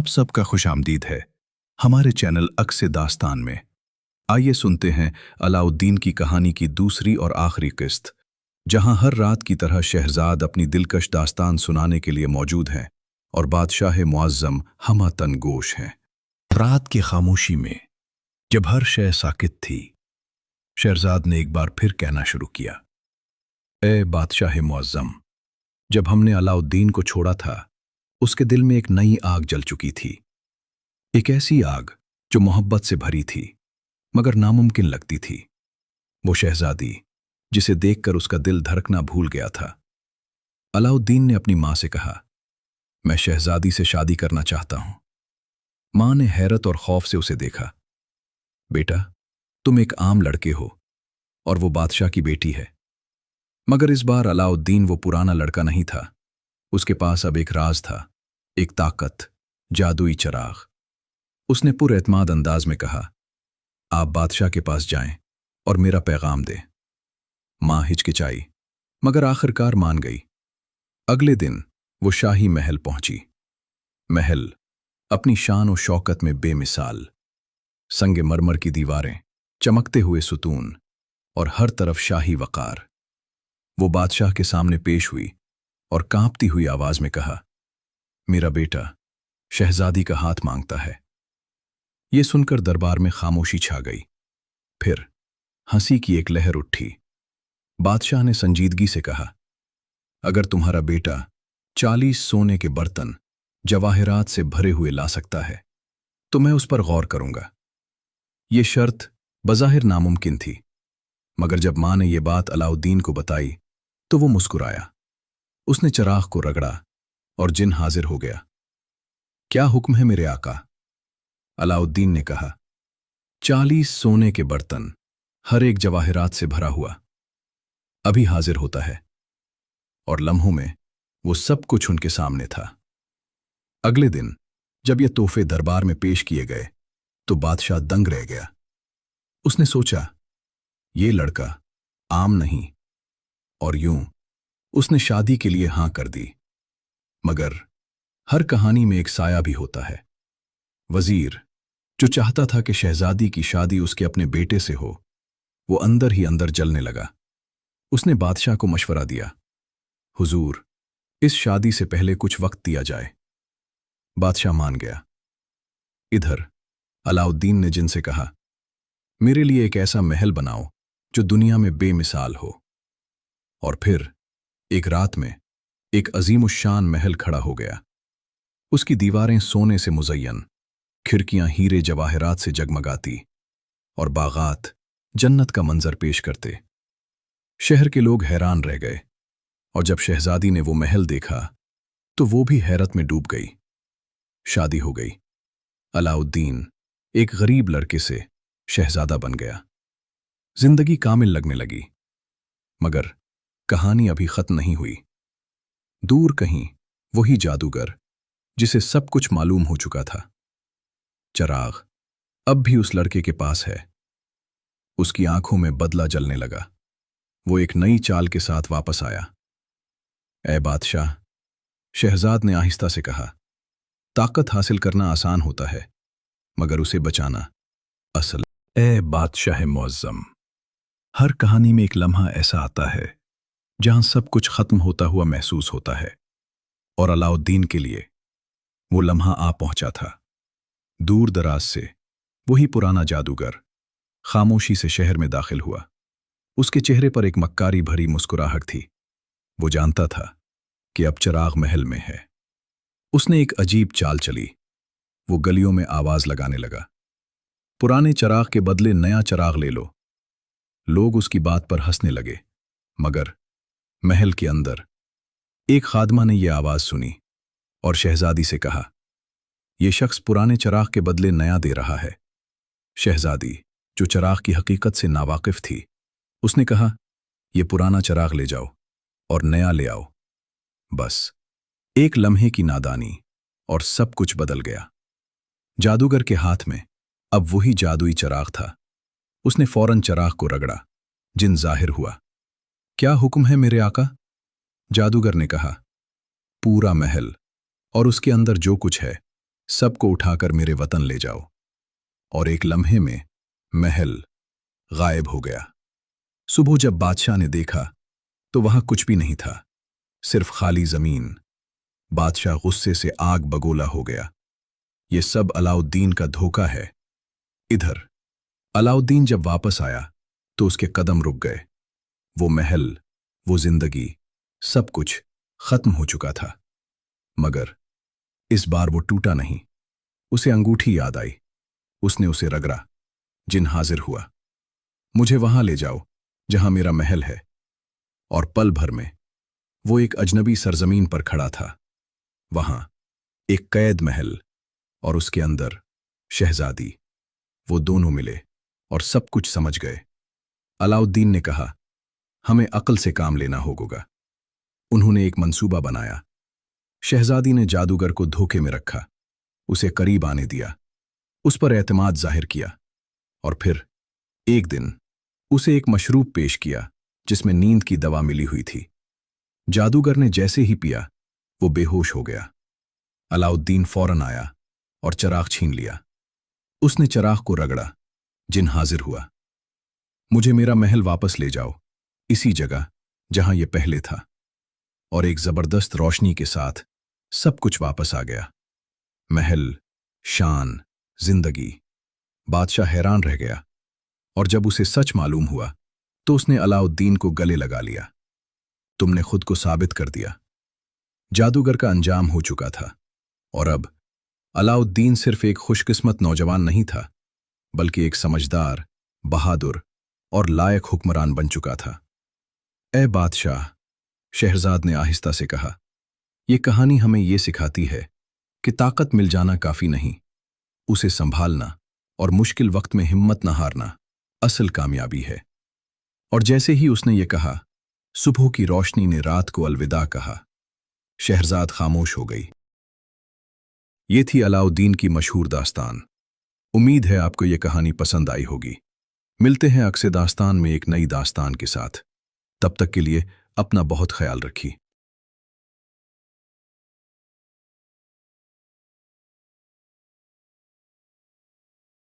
आप सबका खुश आमदीद है हमारे चैनल अक्स दास्तान में। आइए सुनते हैं अलाउद्दीन की कहानी की दूसरी और आखिरी किस्त, जहां हर रात की तरह शहजाद अपनी दिलकश दास्तान सुनाने के लिए मौजूद हैं और बादशाह मुअज़्ज़म हमतन गोश हैं। रात की खामोशी में जब हर शय साकित थी, शहजाद ने एक बार फिर कहना शुरू किया, ए बादशाह मुअज़्ज़म, जब हमने अलाउद्दीन को छोड़ा था, उसके दिल में एक नई आग जल चुकी थी। एक ऐसी आग जो मोहब्बत से भरी थी मगर नामुमकिन लगती थी। वो शहजादी जिसे देखकर उसका दिल धड़कना भूल गया था। अलाउद्दीन ने अपनी मां से कहा, मैं शहजादी से शादी करना चाहता हूं। मां ने हैरत और खौफ से उसे देखा। बेटा, तुम एक आम लड़के हो और वो बादशाह की बेटी है। मगर इस बार अलाउद्दीन वो पुराना लड़का नहीं था। उसके पास अब एक राज था, एक ताकत, जादुई चिराग। उसने पुरएतमाद अंदाज में कहा, आप बादशाह के पास जाएं और मेरा पैगाम दें। मां हिचकिचाई मगर आखिरकार मान गई। अगले दिन वो शाही महल पहुंची। महल अपनी शान और शौकत में बेमिसाल, संगे मरमर की दीवारें, चमकते हुए सुतून और हर तरफ शाही वकार। वो बादशाह के सामने पेश हुई और कांपती हुई आवाज में कहा, मेरा बेटा शहजादी का हाथ मांगता है। ये सुनकर दरबार में खामोशी छा गई। फिर हंसी की एक लहर उठी। बादशाह ने संजीदगी से कहा, अगर तुम्हारा बेटा 40 सोने के बर्तन जवाहिरात से भरे हुए ला सकता है तो मैं उस पर गौर करूंगा। ये शर्त बज़ाहिर नामुमकिन थी, मगर जब मां ने यह बात अलाउद्दीन को बताई तो वो मुस्कुराया। उसने चिराग को रगड़ा और जिन हाजिर हो गया। क्या हुक्म है मेरे आका? अलाउद्दीन ने कहा, 40 सोने के बर्तन, हर एक जवाहिरात से भरा हुआ, अभी हाजिर होता है। और लम्हों में वो सब कुछ उनके सामने था। अगले दिन जब ये तोहफे दरबार में पेश किए गए तो बादशाह दंग रह गया। उसने सोचा, ये लड़का आम नहीं, और यूं उसने शादी के लिए हां कर दी। मगर हर कहानी में एक साया भी होता है। वजीर जो चाहता था कि शहजादी की शादी उसके अपने बेटे से हो, वो अंदर ही अंदर जलने लगा। उसने बादशाह को मशवरा दिया, हुजूर, इस शादी से पहले कुछ वक्त दिया जाए। बादशाह मान गया। इधर अलाउद्दीन ने जिनसे कहा, मेरे लिए एक ऐसा महल बनाओ जो दुनिया में बेमिसाल हो। और फिर एक रात में एक अजीमुश्शान महल खड़ा हो गया। उसकी दीवारें सोने से मुज़य्यन, खिड़कियां हीरे जवाहिरात से जगमगाती और बागात जन्नत का मंजर पेश करते। शहर के लोग हैरान रह गए और जब शहजादी ने वो महल देखा तो वो भी हैरत में डूब गई। शादी हो गई। अलाउद्दीन एक गरीब लड़के से शहजादा बन गया। जिंदगी कामिल लगने लगी। मगर कहानी अभी खत्म नहीं हुई। दूर कहीं वही जादूगर जिसे सब कुछ मालूम हो चुका था। चिराग अब भी उस लड़के के पास है। उसकी आंखों में बदला जलने लगा। वो एक नई चाल के साथ वापस आया। ए बादशाह, शहजाद ने आहिस्ता से कहा, ताकत हासिल करना आसान होता है मगर उसे बचाना असल। ए बादशाह मुअज़्ज़म, हर कहानी में एक लम्हा ऐसा आता है जहां सब कुछ खत्म होता हुआ महसूस होता है, और अलाउद्दीन के लिए वो लम्हा आ पहुंचा था। दूर दराज से वही पुराना जादूगर खामोशी से शहर में दाखिल हुआ। उसके चेहरे पर एक मक्कारी भरी मुस्कुराहट थी। वो जानता था कि अब चिराग महल में है। उसने एक अजीब चाल चली। वो गलियों में आवाज लगाने लगा, पुराने चिराग के बदले नया चिराग ले लो। लोग उसकी बात पर हंसने लगे। मगर महल के अंदर एक खादमा ने यह आवाज सुनी और शहजादी से कहा, यह शख्स पुराने चिराग के बदले नया दे रहा है। शहजादी जो चिराग की हकीकत से नावाकिफ थी, उसने कहा, यह पुराना चिराग ले जाओ और नया ले आओ। बस एक लम्हे की नादानी और सब कुछ बदल गया। जादूगर के हाथ में अब वही जादुई चिराग था। उसने फौरन चिराग को रगड़ा। जिन जाहिर हुआ। क्या हुक्म है मेरे आका? जादूगर ने कहा, पूरा महल और उसके अंदर जो कुछ है सबको उठाकर मेरे वतन ले जाओ। और एक लम्हे में महल गायब हो गया। सुबह जब बादशाह ने देखा तो वहां कुछ भी नहीं था, सिर्फ खाली जमीन। बादशाह गुस्से से आग बगोला हो गया। ये सब अलाउद्दीन का धोखा है। इधर अलाउद्दीन जब वापस आया तो उसके कदम रुक गए। वो महल, वो जिंदगी, सब कुछ खत्म हो चुका था। मगर इस बार वो टूटा नहीं। उसे अंगूठी याद आई। उसने उसे रगड़ा। जिन हाजिर हुआ, मुझे वहां ले जाओ जहां मेरा महल है। और पल भर में वो एक अजनबी सरजमीन पर खड़ा था। वहां एक कैद महल और उसके अंदर शहजादी। वो दोनों मिले और सब कुछ समझ गए। अलाउद्दीन ने कहा, हमें अक्ल से काम लेना होगा। उन्होंने एक मंसूबा बनाया। शहजादी ने जादूगर को धोखे में रखा, उसे करीब आने दिया, उस पर एतमाद जाहिर किया। और फिर एक दिन उसे एक मशरूब पेश किया जिसमें नींद की दवा मिली हुई थी। जादूगर ने जैसे ही पिया वो बेहोश हो गया। अलाउद्दीन फौरन आया और चिराग छीन लिया। उसने चिराग को रगड़ा। जिन हाजिर हुआ, मुझे मेरा महल वापस ले जाओ, इसी जगह जहां यह पहले था। और एक जबरदस्त रोशनी के साथ सब कुछ वापस आ गया। महल, शान, जिंदगी। बादशाह हैरान रह गया। और जब उसे सच मालूम हुआ तो उसने अलाउद्दीन को गले लगा लिया। तुमने खुद को साबित कर दिया। जादूगर का अंजाम हो चुका था। और अब अलाउद्दीन सिर्फ एक खुशकिस्मत नौजवान नहीं था, बल्कि एक समझदार, बहादुर और लायक हुक्मरान बन चुका था। ए बादशाह, शहरजाद ने आहिस्ता से कहा, यह कहानी हमें यह सिखाती है कि ताकत मिल जाना काफी नहीं, उसे संभालना और मुश्किल वक्त में हिम्मत न हारना असल कामयाबी है। और जैसे ही उसने ये कहा, सुबह की रोशनी ने रात को अलविदा कहा। शहरजाद खामोश हो गई। ये थी अलाउद्दीन की मशहूर दास्तान। उम्मीद है आपको ये कहानी पसंद आई होगी। मिलते हैं अक्से दास्तान में एक नई दास्तान के साथ। तब तक के लिए अपना बहुत ख्याल रखिए।